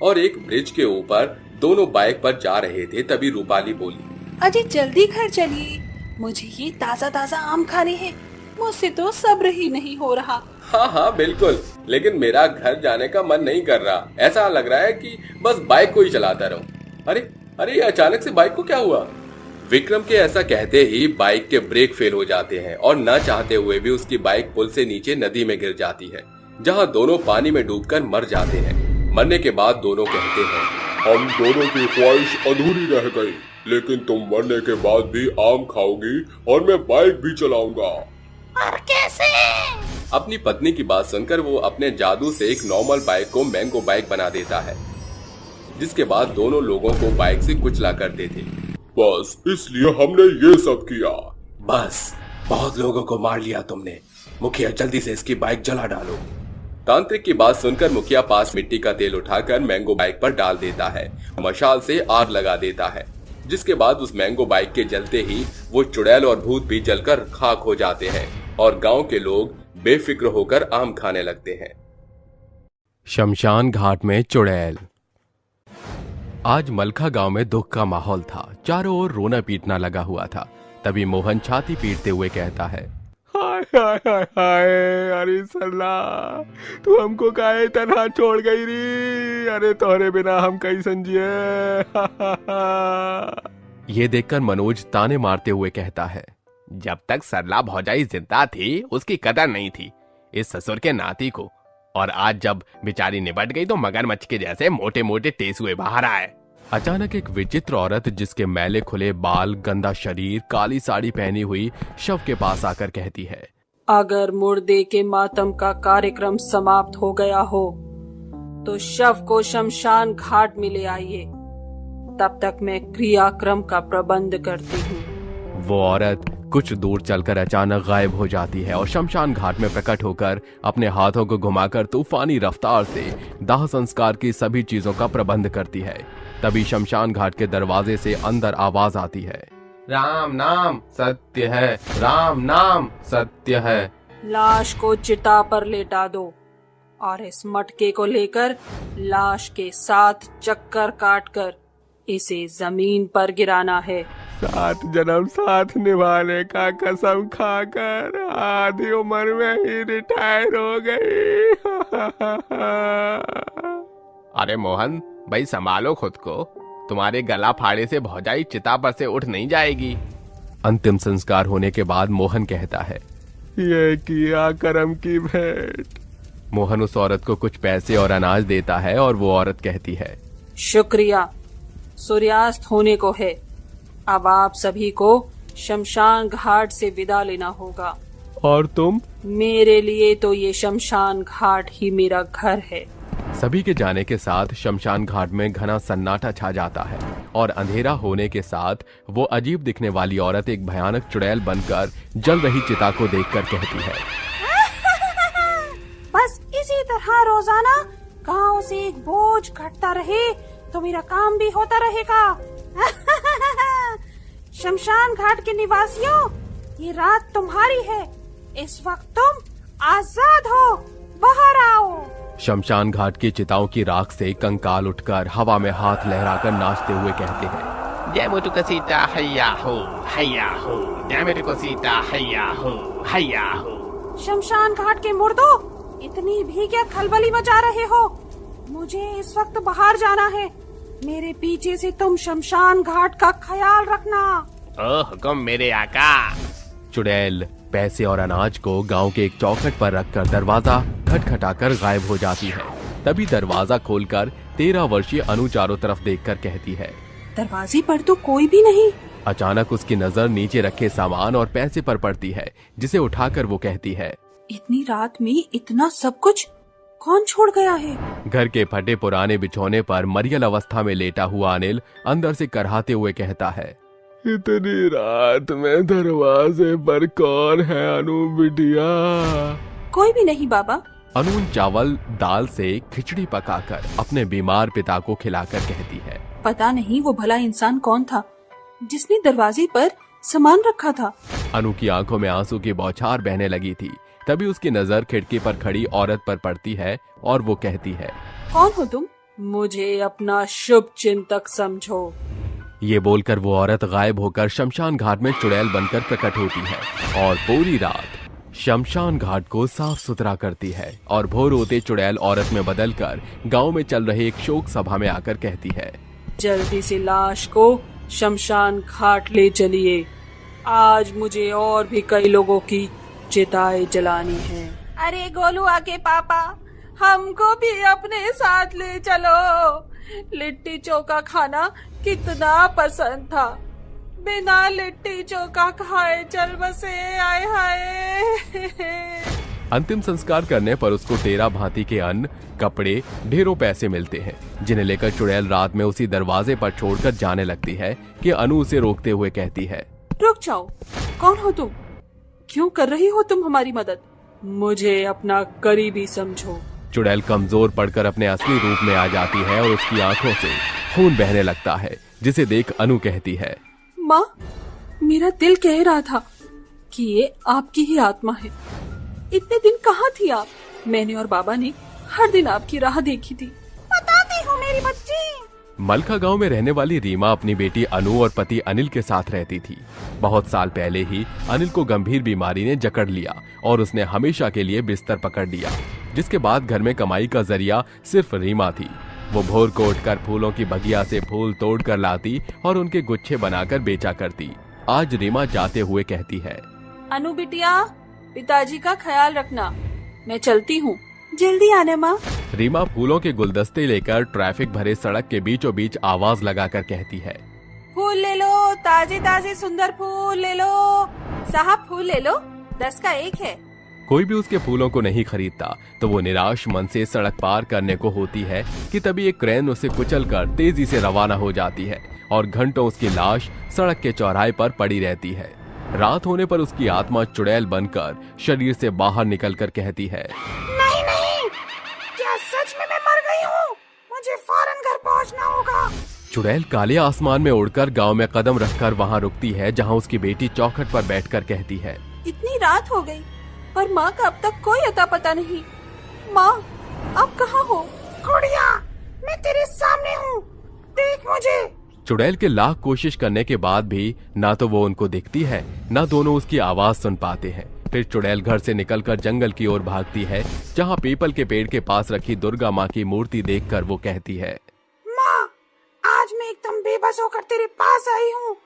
और एक ब्रिज के ऊपर दोनों बाइक पर जा रहे थे। तभी रूपाली बोली, अजी जल्दी घर चलिए, मुझे ये ताजा ताजा आम खाने हैं, मुझसे तो सब्र ही नहीं हो रहा। हाँ बिल्कुल, लेकिन मेरा घर जाने का मन नहीं कर रहा। ऐसा लग रहा है कि बस बाइक को ही चलाता रहूं। अरे अरे ये अचानक से बाइक को क्या हुआ? विक्रम के ऐसा कहते ही बाइक के ब्रेक फेल हो जाते हैं और न चाहते हुए भी उसकी बाइक पुल से नीचे नदी में गिर जाती है, जहां दोनों पानी में डूबकर मर जाते हैं। मरने के बाद दोनों कहते हैं, हम दोनों की ख्वाहिश अधूरी रह गई, लेकिन तुम मरने के बाद भी आम खाओगी और मैं बाइक भी चलाऊंगा। और कैसे? अपनी पत्नी की बात सुनकर वो अपने जादू से एक नॉर्मल बाइक को मैंगो बाइक बना देता है, जिसके बाद दोनों लोगों को बाइक से कुचला करते थे। बस इसलिए हमने ये सब किया। बस बहुत लोगों को मार लिया तुमने। मुखिया जल्दी से इसकी बाइक जला डालो। तांत्रिक की बात सुनकर मुखिया पास मिट्टी का तेल उठाकर मैंगो बाइक पर डाल देता है, मशाल से आग लगा देता है, जिसके बाद उस मैंगो बाइक के जलते ही वो चुड़ैल और भूत भी जलकर खाक हो जाते हैं और गांव के लोग बेफिक्र होकर आम खाने लगते हैं। शमशान घाट में चुड़ैल। आज मलखा गांव में दुख का माहौल था। चारों ओर रोना पीटना लगा हुआ था। तभी मोहन छाती पीटते हुए कहता है, हाय हाय हाय हाय, अरे सरला तू हमको काहे तरह छोड़ गई री। अरे तोहरे बिना हम कैसन जिए। ये देखकर मनोज ताने मारते हुए कहता है, जब तक सरला भौजाई जिंदा थी उसकी कदर नहीं थी इस ससुर के नाती को, और आज जब बेचारी निपट गई तो मगरमच्छ के जैसे मोटे मोटे टेसुए बाहर आए। अचानक एक विचित्र औरत जिसके मैले खुले बाल, गंदा शरीर, काली साड़ी पहनी हुई शव के पास आकर कहती है, अगर मुर्दे के मातम का कार्यक्रम समाप्त हो गया हो तो शव को शमशान घाट में ले आइए, तब तक मैं क्रियाक्रम का प्रबंध करती हूँ। वो औरत कुछ दूर चलकर अचानक गायब हो जाती है और शमशान घाट में प्रकट होकर अपने हाथों को घुमाकर तूफानी रफ्तार से दाह संस्कार की सभी चीजों का प्रबंध करती है। तभी शमशान घाट के दरवाजे से अंदर आवाज आती है, राम नाम सत्य है, राम नाम सत्य है। लाश को चिता पर लेटा दो और इस मटके को लेकर लाश के साथ चक्कर काटकर इसे जमीन पर गिराना है। 7 जन्म साथ निभाने का कसम खाकर आधी उम्र में ही रिटायर हो गई। अरे मोहन भाई संभालो खुद को, तुम्हारे गला फाड़े से भौजाई चिता पर से उठ नहीं जाएगी। अंतिम संस्कार होने के बाद मोहन कहता है, ये किया करम की भेंट। मोहन उस औरत को कुछ पैसे और अनाज देता है और वो औरत कहती है, शुक्रिया, सूर्यास्त होने को है, अब आप सभी को शमशान घाट से विदा लेना होगा। और तुम? मेरे लिए तो ये शमशान घाट ही मेरा घर है। सभी के जाने के साथ शमशान घाट में घना सन्नाटा छा जाता है और अंधेरा होने के साथ वो अजीब दिखने वाली औरत एक भयानक चुड़ैल बनकर जल रही चिता को देखकर कहती है, बस इसी तरह रोजाना गांव से एक बोझ घटता रहे तो मेरा काम भी होता रहेगा। शमशान घाट के निवासियों, ये रात तुम्हारी है, इस वक्त तुम आजाद हो, बाहर आओ। शमशान घाट की चिताओं की राख से कंकाल उठकर हवा में हाथ लहराकर नाचते हुए कहते हैं, जय मुटुक सीता हैया हो, हैया हो, जय मुटुक सीता हैया हो, हैया हो। शमशान घाट के मुर्दों, इतनी भी क्या खलबली मचा रहे हो? मुझे इस वक्त बाहर जाना है। मेरे पीछे से तुम शमशान घाट का ख्याल रखना। ओ हुक्म मेरे आका। चुड़ैल पैसे और अनाज को गांव के एक चौखट पर रखकर दरवाजा खटखटाकर गायब हो जाती है। तभी दरवाजा खोलकर 13 वर्षीय अनु चारों तरफ देखकर कहती है, दरवाजे पर तो कोई भी नहीं। अचानक उसकी नजर नीचे रखे सामान और पैसे पर पड़ती है, जिसे उठाकर वो कहती है, इतनी रात में इतना सब कुछ कौन छोड़ गया है? घर के फटे पुराने बिछौने पर मरियल अवस्था में लेटा हुआ अनिल अंदर से करहाते हुए कहता है, इतनी रात में दरवाजे पर कौन है अनु बिटिया? कोई भी नहीं बाबा। अनु चावल दाल से खिचड़ी पकाकर अपने बीमार पिता को खिलाकर कहती है, पता नहीं वो भला इंसान कौन था जिसने दरवाजे पर सामान रखा था। अनु की आंखों में आंसू की बौछार बहने लगी थी। तभी उसकी नजर खिड़की पर खड़ी औरत पर पड़ती है और वो कहती है, कौन हो तुम? मुझे अपना शुभ चिंतक समझो। ये बोलकर वो औरत गायब होकर शमशान घाट में चुड़ैल बनकर प्रकट होती है और पूरी रात शमशान घाट को साफ सुथरा करती है और भोर होते चुड़ैल औरत में बदलकर गांव में चल रहे एक शोक सभा में आकर कहती है, जल्दी से लाश को शमशान घाट ले चलिए। आज मुझे और भी कई लोगों की चिताएं जलानी है। अरे गोलुआ के पापा, हमको भी अपने साथ ले चलो। लिट्टी चोखा खाना कितना पसंद था, बिना लिट्टी चोखा खाए चल बसे। आए हाय। अंतिम संस्कार करने पर उसको तेरह भांति के अन्न, कपड़े, ढेरों पैसे मिलते हैं, जिन्हें लेकर चुड़ैल रात में उसी दरवाजे पर छोड़कर जाने लगती है कि अनु उसे रोकते हुए कहती है, रुक जाओ, कौन हो तुम? क्यों कर रही हो तुम हमारी मदद? मुझे अपना करीबी समझो। चुड़ैल कमजोर पड़कर अपने असली रूप में आ जाती है और उसकी आंखों से खून बहने लगता है, जिसे देख अनु कहती है, माँ, मेरा दिल कह रहा था कि ये आपकी ही आत्मा है। इतने दिन कहाँ थी आप? मैंने और बाबा ने हर दिन आपकी राह देखी थी। बताती हूँ मेरी बच्ची। मलखा गांव में रहने वाली रीमा अपनी बेटी अनु और पति अनिल के साथ रहती थी। बहुत साल पहले ही अनिल को गंभीर बीमारी ने जकड़ लिया और उसने हमेशा के लिए बिस्तर पकड़ लिया, जिसके बाद घर में कमाई का जरिया सिर्फ रीमा थी। वो भोर को उठकर फूलों की बगिया से फूल तोड़ कर लाती और उनके गुच्छे बनाकर बेचा करती। आज रीमा जाते हुए कहती है, अनु बिटिया, पिताजी का ख्याल रखना, मैं चलती हूँ, जल्दी आना माँ। रीमा फूलों के गुलदस्ते लेकर ट्रैफिक भरे सड़क के बीचों बीच आवाज लगाकर कहती है, फूल ले लो, ताजे ताजे सुंदर फूल ले लो। साहब फूल ले लो, 10 का 1 है। कोई भी उसके फूलों को नहीं खरीदता तो वो निराश मन से सड़क पार करने को होती है कि तभी एक क्रेन उसे कुचलकर तेजी से रवाना हो जाती है और घंटों उसकी लाश सड़क के चौराहे पर पड़ी रहती है। रात होने पर उसकी आत्मा चुड़ैल बनकर शरीर से बाहर निकलकर कहती है, नहीं नहीं, क्या सच में मैं मर गई हूँ? मुझे फौरन घर पहुँचना होगा। चुड़ैल काले आसमान में उड़कर गांव में कदम रखकर वहां रुकती है, जहां उसकी बेटी चौखट पर बैठकर कहती है, इतनी रात हो गई और माँ का अब तक कोई अता पता नहीं। माँ, आप कहाँ हो? गुड़िया, मैं तेरे सामने हूँ, देख मुझे। चुड़ैल के लाख कोशिश करने के बाद भी ना तो वो उनको दिखती है, ना दोनों उसकी आवाज सुन पाते हैं। फिर चुड़ैल घर से निकलकर जंगल की ओर भागती है, जहाँ पीपल के पेड़ के पास रखी दुर्गा माँ की मूर्ति देखकर वो कहती है, माँ, आज मैं एकदम बेबस होकर तेरे पास आई हूँ।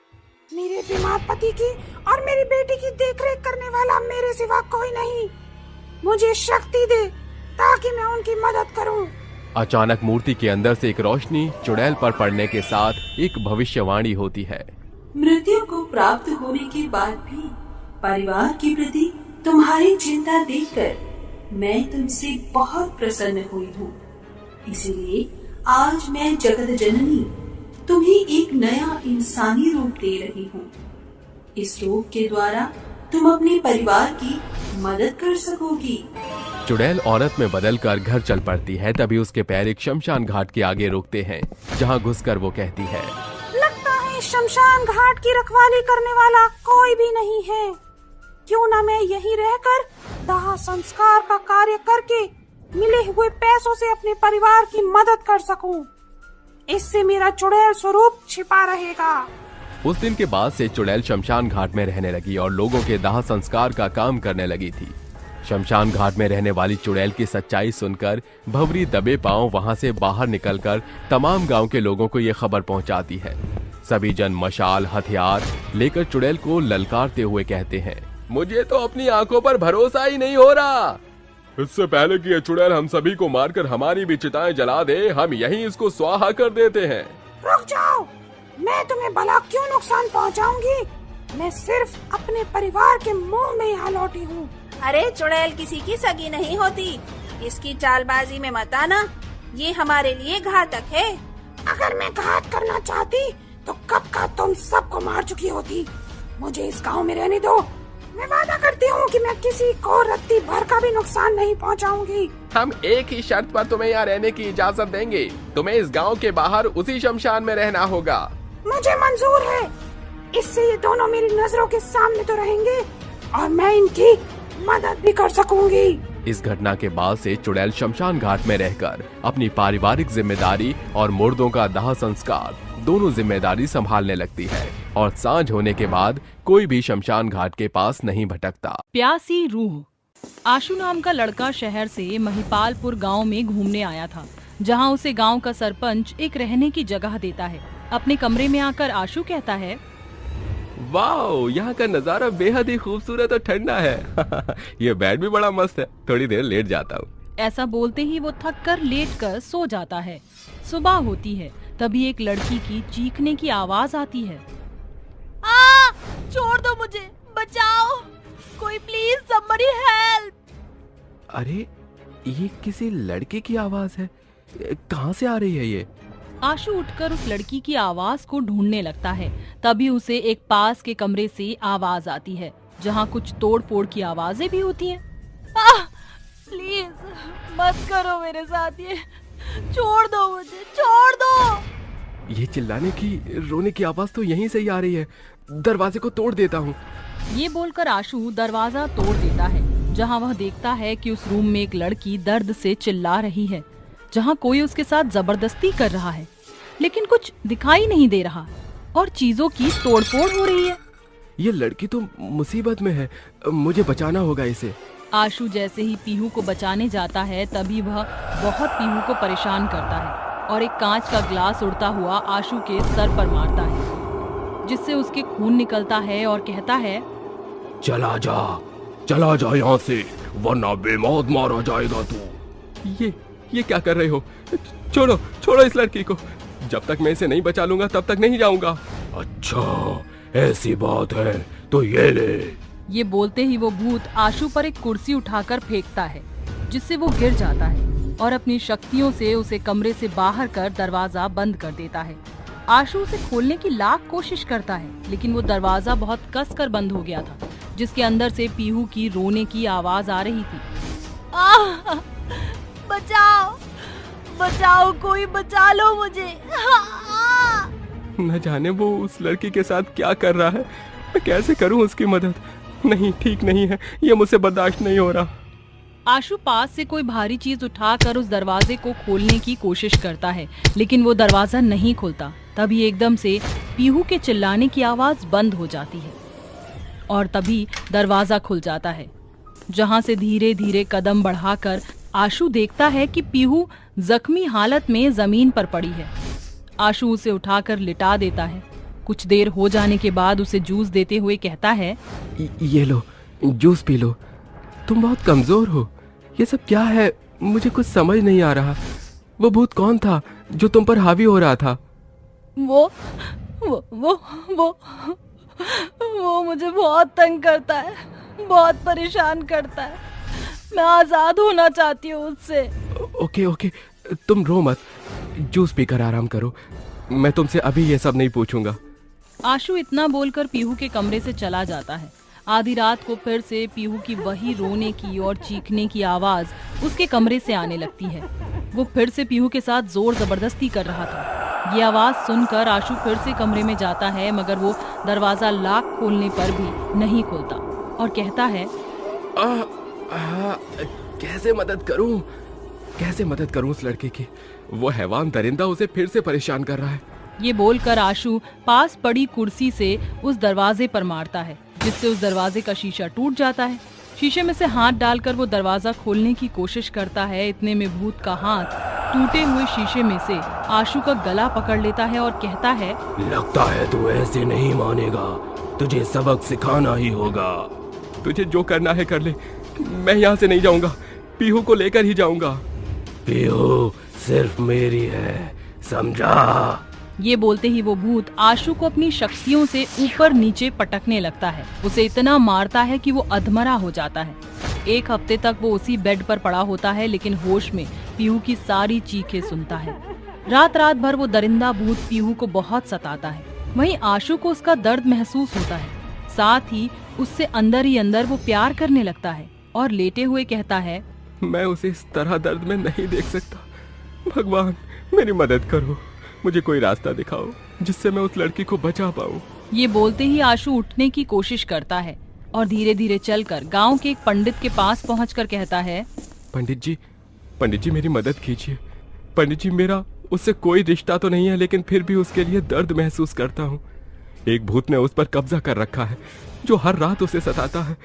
मेरे बीमार पति की और मेरी बेटी की देखरेख करने वाला मेरे सिवा कोई नहीं। मुझे शक्ति दे ताकि मैं उनकी मदद करूँ। अचानक मूर्ति के अंदर से एक रोशनी चुड़ैल पर पड़ने के साथ एक भविष्यवाणी होती है, मृत्यु को प्राप्त होने के बाद भी परिवार के प्रति तुम्हारी चिंता देखकर मैं तुमसे बहुत प्रसन्न हुई हूँ। इसलिए आज मैं जगत जननी तुम्हें एक नया इंसानी रूप दे रही हूँ। इस रूप के द्वारा तुम अपने परिवार की मदद कर सकोगी। चुड़ैल औरत में बदलकर घर चल पड़ती है। तभी उसके पैर एक शमशान घाट के आगे रुकते हैं, जहाँ घुसकर वो कहती है, लगता है शमशान घाट की रखवाली करने वाला कोई भी नहीं है। क्यों न मैं यहीं रहकर दाह संस्कार का कार्य करके मिले हुए पैसों से अपने परिवार की मदद कर सकूं। इससे मेरा चुड़ैल स्वरूप छिपा रहेगा। उस दिन के बाद से चुड़ैल शमशान घाट में रहने लगी और लोगों के दाह संस्कार का काम करने लगी थी। शमशान घाट में रहने वाली चुड़ैल की सच्चाई सुनकर भंवरी दबे पांव वहां से बाहर निकलकर तमाम गांव के लोगों को ये खबर पहुंचाती है। सभी जन मशाल हथियार लेकर चुड़ैल को ललकारते हुए कहते हैं, मुझे तो अपनी आंखों पर भरोसा ही नहीं हो रहा। इससे पहले कि ये चुड़ैल हम सभी को मारकर हमारी भी चिताएं जला दे, हम यहीं इसको स्वाहा कर देते हैं। रुक जाओ, मैं तुम्हें भला क्यों नुकसान पहुंचाऊंगी? मैं सिर्फ अपने परिवार के मुंह में यहाँ लौटी हूँ। अरे चुड़ैल किसी की सगी नहीं होती, इसकी चालबाजी में मत आना, ये हमारे लिए घातक है। अगर मैं घात करना चाहती तो कब का तुम सबको मार चुकी होती। मुझे इस गांव में रहने दो। मैं वादा करती हूँ कि मैं किसी को रत्ती भर का भी नुकसान नहीं पहुँचाऊंगी। हम एक ही शर्त पर तुम्हें यहाँ रहने की इजाजत देंगे, तुम्हें इस गांव के बाहर उसी शमशान में रहना होगा। मुझे मंजूर है। इससे ये दोनों मेरी नजरों के सामने तो रहेंगे और मैं इनकी मदद भी कर सकूंगी। इस घटना के बाद से चुड़ैल शमशान घाट में रहकर अपनी पारिवारिक जिम्मेदारी और मुर्दों का दाह संस्कार दोनों जिम्मेदारी संभालने लगती है और सांझ होने के बाद कोई भी शमशान घाट के पास नहीं भटकता। प्यासी रूह। आशु नाम का लड़का शहर से महिपालपुर गांव में घूमने आया था। जहाँ उसे गांव का सरपंच एक रहने की जगह देता है। अपने कमरे में आकर आशु कहता है, वाह, यहाँ का नजारा बेहद ही खूबसूरत और ठंडा है। ये बेड भी बड़ा मस्त है, थोड़ी देर लेट जाता हूँ। ऐसा बोलते ही वो थक कर लेट कर सो जाता है। सुबह होती है, तभी एक लड़की की चीखने की आवाज आती है। छोड़ दो मुझे, बचाओ, कोई प्लीज, somebody help। अरे, ये किसी लड़के की आवाज है। कहाँ से आ रही है ये? आशु उठकर उस लड़की की आवाज को ढूंढने लगता है। तभी उसे एक पास के कमरे से आवाज आती है, जहाँ कुछ तोड़ फोड़ की आवाजें भी होती हैं। प्लीज मत करो मेरे साथ ये, छोड़ दो मुझे, छोड़ दो। ये चिल्लाने की, रोने की आवाज तो यहीं से ही आ रही है। दरवाजे को तोड़ देता हूँ। ये बोलकर आशु दरवाजा तोड़ देता है, जहाँ वह देखता है कि उस रूम में एक लड़की दर्द से चिल्ला रही है, जहाँ कोई उसके साथ जबरदस्ती कर रहा है, लेकिन कुछ दिखाई नहीं दे रहा और चीजों की तोड़फोड़ हो रही है। ये लड़की तो मुसीबत में है, मुझे बचाना होगा इसे। आशु जैसे ही पीहू को बचाने जाता है, तभी वह बहुत पीहू को परेशान करता है और एक कांच का ग्लास उड़ता हुआ आशु के सर पर मारता है, जिससे उसके खून निकलता है और कहता है, चला जा यहाँ से, वरना बेमौत मारा जाएगा तू। ये क्या कर रहे हो? छोड़ो इस लड़की को। जब तक मैं इसे नहीं बचा लूंगा तब तक नहीं जाऊंगा। अच्छा, ऐसी बात है तो ये ले। ये बोलते ही वो भूत आशु पर एक कुर्सी उठाकर फेंकता है, जिससे वो गिर जाता है और अपनी शक्तियों से उसे कमरे से बाहर कर दरवाजा बंद कर देता है। आशु उसे खोलने की लाख कोशिश करता है, लेकिन वो दरवाजा बहुत कसकर बंद हो गया था, जिसके अंदर से पीहू की रोने की आवाज आ रही थी। बचाओ, कोई बचा लो मुझे। न जाने वो उस लड़की के साथ क्या कर रहा है। मैं कैसे करूं उसकी मदद? नहीं, ठीक नहीं है, ये मुझसे बर्दाश्त नहीं हो रहा। आशु पास से कोई भारी चीज उठाकर उस दरवाजे को खोलने की कोशिश करता है, लेकिन वो दरवाजा नहीं खुलता। तभी एकदम से पीहू के चिल्लाने की आवाज बंद हो जाती है और तभी दरवाजा खुल जाता है, जहां से धीरे धीरे कदम बढ़ाकर आशु देखता है कि पीहू जख्मी हालत में जमीन पर पड़ी है। आशु उसे उठाकर लिटा देता है। कुछ देर हो जाने के बाद उसे जूस देते हुए कहता है, ये लो, जूस पी लो। तुम बहुत कमजोर हो। ये सब क्या है? मुझे कुछ समझ नहीं आ रहा। वो भूत कौन था जो तुम पर हावी हो रहा था? वो मुझे बहुत तंग करता है, बहुत परेशान करता है। मैं आजाद होना चाहती हूँ उससे। ओके, तुम रो मत, जूस पीकर आराम करो। मैं तुमसे अभी ये सब नहीं पूछूंगा। आशु इतना बोलकर पीहू के कमरे से चला जाता है। आधी रात को फिर से पीहू की वही रोने की और चीखने की आवाज उसके कमरे से आने लगती है। वो फिर से पीहू के साथ जोर जबरदस्ती कर रहा था। ये आवाज सुनकर आशु फिर से कमरे में जाता है, मगर वो दरवाजा लॉक खोलने पर भी नहीं खुलता और कहता है, कैसे मदद करूं उस लड़के की? वो हैवान दरिंदा उसे फिर से परेशान कर रहा है। ये बोलकर आशु पास पड़ी कुर्सी से उस दरवाजे पर मारता है, जिससे उस दरवाजे का शीशा टूट जाता है। शीशे में से हाथ डालकर वो दरवाजा खोलने की कोशिश करता है। इतने में भूत का हाथ टूटे हुए शीशे में से आशु का गला पकड़ लेता है और कहता है, लगता है तू ऐसे नहीं मानेगा, तुझे सबक सिखाना ही होगा। तुझे जो करना है कर ले, मैं यहाँ से नहीं जाऊंगा। पीहू को लेकर ही जाऊंगा। पीहू सिर्फ मेरी है, समझा? ये बोलते ही वो भूत आशु को अपनी शक्तियों से ऊपर नीचे पटकने लगता है। उसे इतना मारता है कि वो अधमरा हो जाता है। एक हफ्ते तक वो उसी बेड पर पड़ा होता है, लेकिन होश में पीहू की सारी चीखें सुनता है। रात भर वो दरिंदा भूत पीहू को बहुत सताता है। वहीं आशु को उसका दर्द महसूस होता है। साथ ही उससे अंदर ही अंदर वो प्यार करने लगता है और लेटे हुए कहता है, मैं उसे इस तरह दर्द में नहीं देख सकता। भगवान, मेरी मदद करो। मुझे कोई रास्ता दिखाओ जिससे मैं उस लड़की को बचा पाऊं। ये बोलते ही आशु उठने की कोशिश करता है और धीरे धीरे चलकर गांव के एक पंडित के पास पहुंचकर कहता है, पंडित जी मेरी मदद कीजिए। पंडित जी, मेरा उससे कोई रिश्ता तो नहीं है, लेकिन फिर भी उसके लिए दर्द महसूस करता हूँ। एक भूत ने उस पर कब्जा कर रखा है जो हर रात उसे सताता है।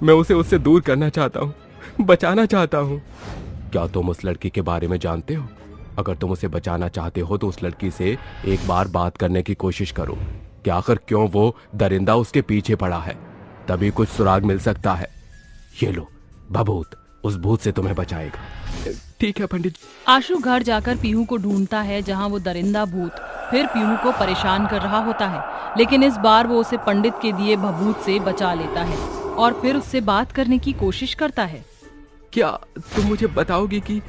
मैं उसे उससे दूर करना चाहता हूँ, बचाना चाहता हूँ। क्या तुम उस लड़की के बारे में जानते हो? अगर तुम उसे बचाना चाहते हो तो उस लड़की से एक बार बात करने की कोशिश करो कि आखिर क्यों वो दरिंदा उसके पीछे पड़ा है, तभी कुछ सुराग मिल सकता है। ये लो, भभूत उस भूत से तुम्हें बचाएगा। ठीक है पंडित। आशु घर जाकर पीहू को ढूंढता है, जहां वो दरिंदा भूत फिर पीहू को परेशान कर रहा होता है, लेकिन इस बार वो उसे पंडित के दिए भभूत से बचा लेता है और फिर उससे बात करने की कोशिश करता है। क्या तुम मुझे बताओगी कि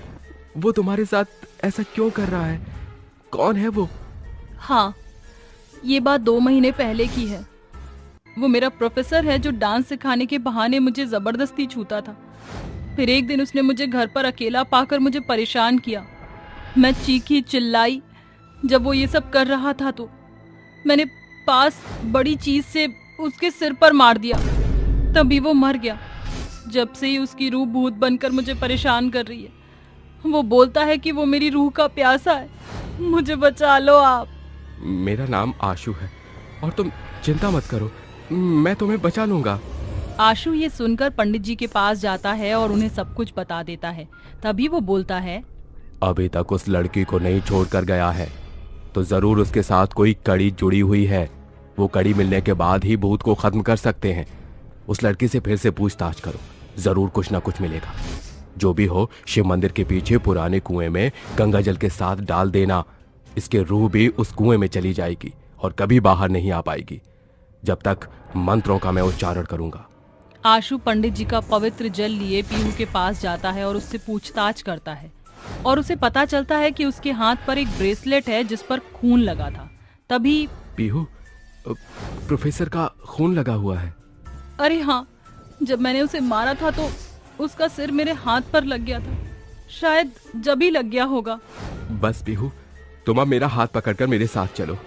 वो तुम्हारे साथ ऐसा क्यों कर रहा है? कौन है वो? हाँ, ये बात 2 महीने पहले की है। वो मेरा प्रोफेसर है जो डांस सिखाने के बहाने मुझे जबरदस्ती छूता था। फिर एक दिन उसने मुझे घर पर अकेला पाकर मुझे परेशान किया। मैं चीखी चिल्लाई। जब वो ये सब कर रहा था तो मैंने पास बड़ी चीज से उसके सिर पर मार दिया, तभी वो मर गया। जब से ही उसकी रूह भूत बनकर मुझे परेशान कर रही है। वो बोलता है कि वो मेरी रूह का प्यासा है, मुझे बचा लो आप। मेरा नाम आशु है और तुम चिंता मत करो, मैं तुम्हें बचा लूंगा। आशु ये सुनकर पंडित जी के पास जाता है और उन्हें सब कुछ बता देता है। तभी वो बोलता है, अभी तक उस लड़की को नहीं छोड़कर गया है तो जरूर उसके साथ कोई कड़ी जुड़ी हुई है। वो कड़ी मिलने के बाद ही भूत को खत्म कर सकते हैं। उस लड़की से फिर से पूछताछ करो, जरूर कुछ ना कुछ मिलेगा। जो भी हो, शिव मंदिर के पीछे पुराने कुएं में गंगा जल के साथ डाल देना। इसके रूह भी उस कुएं में चली जाएगी और कभी बाहर नहीं आ पाएगी जब तक मंत्रों का मैं उच्चारण करूंगा। आशु पंडित जी का पवित्र जल लिए पीहू के पास जाता है और उससे पूछताछ करता है और उसे पता चलता है कि उसके हाथ पर एक ब्रेसलेट है जिस पर खून लगा था। तभी पीहू, प्रोफेसर का खून लगा हुआ है। अरे हाँ, जब मैंने उसे मारा था तो उसका सिर मेरे हाथ पर लग गया था। शायद जब ही लग गया होगा। बस पीहू, तुम अब मेरा हाथ पकड़कर मेरे साथ चलो।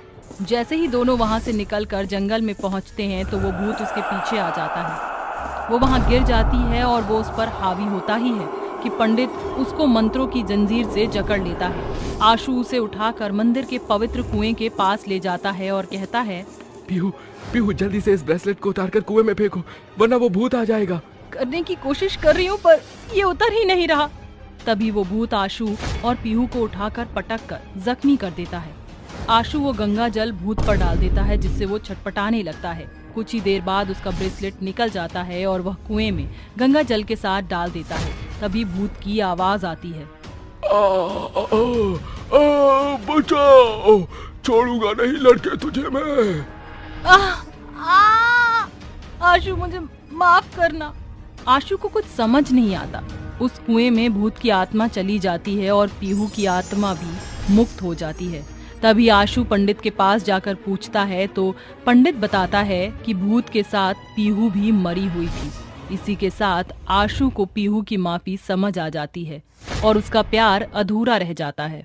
जैसे ही दोनों वहां से निकलकर जंगल में पहुंचते हैं तो वो भूत उसके पीछे आ जाता है। वो वहां गिर जाती है और वो उस पर हावी होता ही है कि पंडित उसको मंत्रों की जंजीर से जकड़ लेता है। आशु उसे उठाकर मंदिर के पवित्र कुएं के पास ले जाता है और कहता है, पीहू, पीहू जल्दी से इस ब्रेसलेट को उतारकर कुएं में फेंको, वरना वो भूत आ जाएगा। करने की कोशिश कर रही हूँ पर ये उतर ही नहीं रहा। तभी वो भूत आशु और पीहू को उठाकर पटक कर जख्मी कर देता है। आशु वो गंगा जल भूत पर डाल देता है जिससे वो छटपटाने लगता है। कुछ ही देर बाद उसका ब्रेसलेट निकल जाता है और वह कुएं में गंगा जल के साथ डाल देता है। तभी भूत की आवाज आती है, बचाओ, छोड़ूंगा नहीं लड़के तुझे मैं। आशु मुझे माफ करना। आशु को कुछ समझ नहीं आता। उस कुएं में भूत की आत्मा चली जाती है और पीहू की आत्मा भी मुक्त हो जाती है। तभी आशु पंडित के पास जाकर पूछता है तो पंडित बताता है कि भूत के साथ पीहू भी मरी हुई थी। इसी के साथ आशु को पीहू की माफी समझ आ जाती है और उसका प्यार अधूरा रह जाता है।